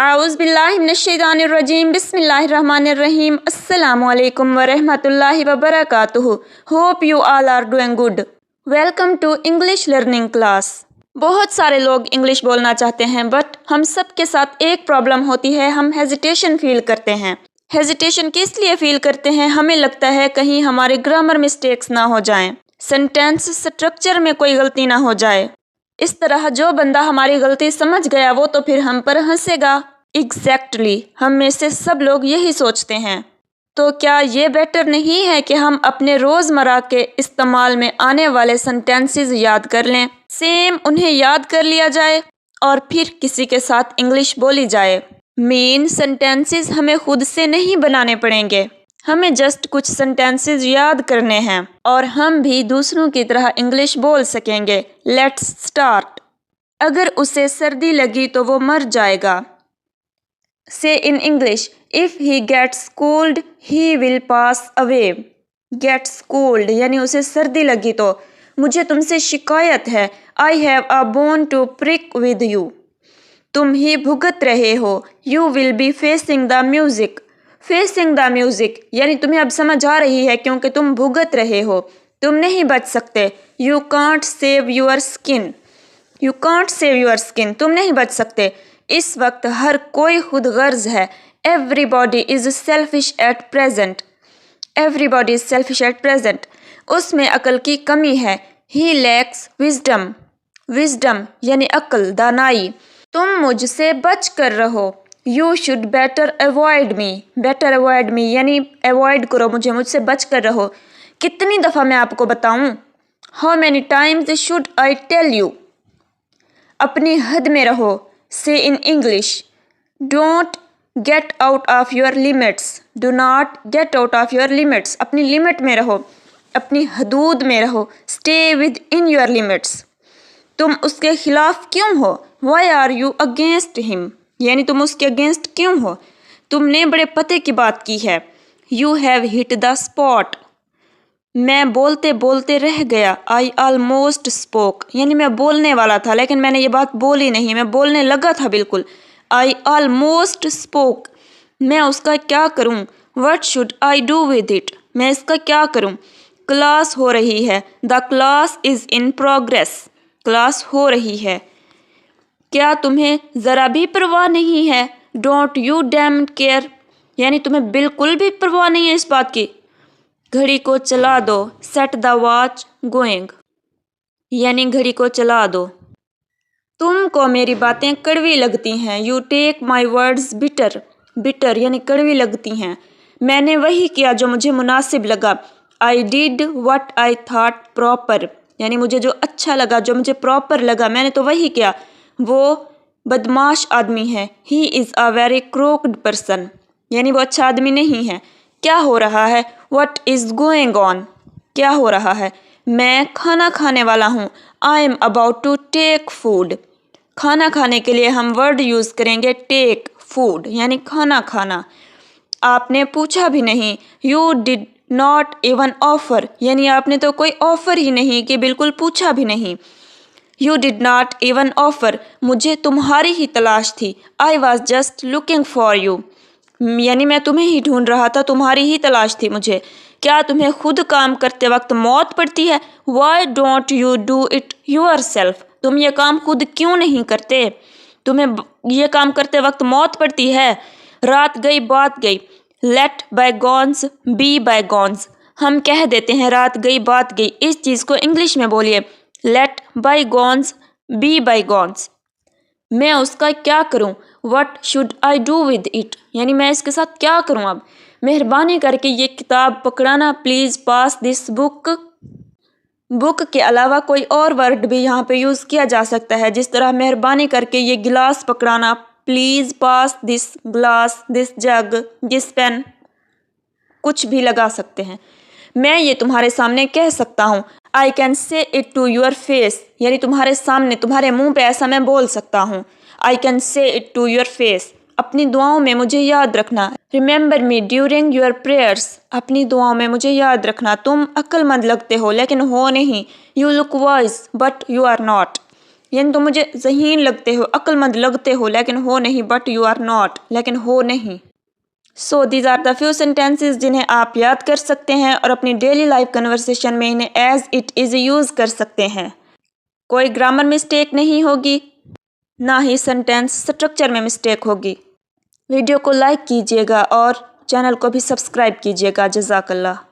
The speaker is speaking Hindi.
आउज़ुबिल्लाहिमिनश्शैतानिर्रजीम बिस्मिल्लाहिर्रहमानिर्रहीम अस्सलामुअलैकुम वरहमतुल्लाहि वबरकातुहू। Hope you all are doing good. Welcome to English learning class. बहुत सारे लोग इंग्लिश बोलना चाहते हैं बट हम सब के साथ एक प्रॉब्लम होती है, हम हेजिटेशन फील करते हैं। हेजिटेशन किस लिए फील करते हैं? हमें लगता है कहीं हमारे ग्रामर मिस्टेक्स ना हो जाएं, सेंटेंस स्ट्रक्चर में कोई गलती ना हो जाए। इस तरह जो बंदा हमारी गलती समझ गया वो तो फिर हम पर हंसेगा। एग्जैक्टली हम में से सब लोग यही सोचते हैं। तो क्या ये बेटर नहीं है कि हम अपने रोज़मर्रा के इस्तेमाल में आने वाले सेंटेंसेस याद कर लें, सेम उन्हें याद कर लिया जाए और फिर किसी के साथ इंग्लिश बोली जाए। मेन सेंटेंसेस हमें खुद से नहीं बनाने पड़ेंगे, हमें जस्ट कुछ सेंटेंसेस याद करने हैं और हम भी दूसरों की तरह इंग्लिश बोल सकेंगे। Let's start. अगर उसे सर्दी लगी तो वो मर जाएगा। Say in English, if he gets cold he will pass away. Gets cold यानी उसे सर्दी लगी तो। मुझे तुमसे शिकायत है, I have a bone to prick with you. तुम ही भुगत रहे हो, you will be facing the music. Facing the music यानी तुम्हें अब समझ आ रही है क्योंकि तुम भुगत रहे हो, तुम नहीं बच सकते। You can't save your skin. You can't save your skin, तुम नहीं बच सकते। इस वक्त हर कोई खुद गर्ज है। Everybody is selfish at present. Everybody is selfish at present. उसमें अकल की कमी है। ही लैक्स विजडम। विजडम यानी अकल, दानाई। तुम मुझसे बच कर रहो। You should better avoid me. Better avoid me यानी अवॉइड करो मुझे, मुझसे बच कर रहो। कितनी दफ़ा मैं आपको बताऊं? How many times should I tell you. अपनी हद में रहो। Say in English, don't get out of your limits. Do not get out of your limits. अपनी लिमिट में रहो, अपनी हदूद में रहो। Stay within your limits. तुम उसके खिलाफ क्यों हो? Why are you against him यानी तुम उसके अगेंस्ट क्यों हो? तुमने बड़े पते की बात की है। You have hit the spot. मैं बोलते बोलते रह गया। आई ऑलमोस्ट स्पोक यानी मैं बोलने वाला था लेकिन मैंने ये बात बोली नहीं, मैं बोलने लगा था बिल्कुल। I almost spoke. मैं उसका क्या करूं? What should I do with it. मैं इसका क्या करूं? क्लास हो रही है। The class is in progress. Class हो रही है। क्या तुम्हें ज़रा भी परवाह नहीं है? डोंट यू डैम केयर यानी तुम्हें बिल्कुल भी परवाह नहीं है इस बात की। घड़ी को चला दो। सेट द वॉच गोइंग यानी घड़ी को चला दो। तुमको मेरी बातें कड़वी लगती हैं। You take my words bitter. Bitter यानी कड़वी लगती हैं। मैंने वही किया जो मुझे मुनासिब लगा। I did what I thought proper यानी मुझे जो अच्छा लगा, जो मुझे प्रॉपर लगा, मैंने तो वही किया। वो बदमाश आदमी है। He is a very crooked person यानी वो अच्छा आदमी नहीं है। क्या हो रहा है? वट इज़ गोइंग ऑन क्या हो रहा है? मैं खाना खाने वाला हूँ। I am about to take food. खाना खाने के लिए हम वर्ड यूज़ करेंगे टेक, फूड यानी खाना खाना। आपने पूछा भी नहीं। You did not even offer यानी आपने तो कोई ऑफर ही नहीं कि बिल्कुल पूछा भी नहीं। You did not even offer मुझे तुम्हारी ही तलाश थी। I was just looking for you यानी मैं तुम्हें ही ढूंढ रहा था, तुम्हारी ही तलाश थी मुझे। क्या तुम्हें खुद काम करते वक्त मौत पड़ती है? Why don't you do it your self. तुम ये काम खुद क्यों नहीं करते? तुम्हें ये काम करते वक्त मौत पड़ती है। रात गई बात गई। Let bygones be bygones. हम कह देते हैं रात गई बात गई। इस चीज़ को इंग्लिश में बोलिए, लेट बायगॉन्स बी बायगॉन्स। मैं उसका क्या करूं? What should I do with it यानी मैं इसके साथ क्या करूं अब? मेहरबानी करके ये किताब पकड़ाना please. Pass this book. Book के अलावा कोई और वर्ड भी यहाँ पे यूज़ किया जा सकता है, जिस तरह मेहरबानी करके ये गिलास पकड़ाना, please pass this glass, this jug, this pen, कुछ भी लगा सकते हैं। मैं ये तुम्हारे सामने कह सकता हूँ। I can say it to your face यानी तुम्हारे सामने, तुम्हारे मुंह पे ऐसा मैं बोल सकता हूँ। I can say it to your face. अपनी दुआओं में मुझे याद रखना। Remember me during your prayers. अपनी दुआओं में मुझे याद रखना। तुम अक्लमंद लगते हो लेकिन हो नहीं। You look wise but you are not यानी तुम मुझे ज़हीन लगते हो, अक्लमंद लगते हो, लेकिन हो नहीं, बट यू आर नॉट, लेकिन हो नहीं। So these are the few sentences जिन्हें आप याद कर सकते हैं और अपनी डेली लाइफ कन्वर्सेशन में इन्हें एज इट इज़ यूज़ कर सकते हैं। कोई ग्रामर मिस्टेक नहीं होगी, ना ही सेंटेंस स्ट्रक्चर में मिस्टेक होगी। वीडियो को लाइक कीजिएगा और चैनल को भी सब्सक्राइब कीजिएगा। जज़ाकल्लाह।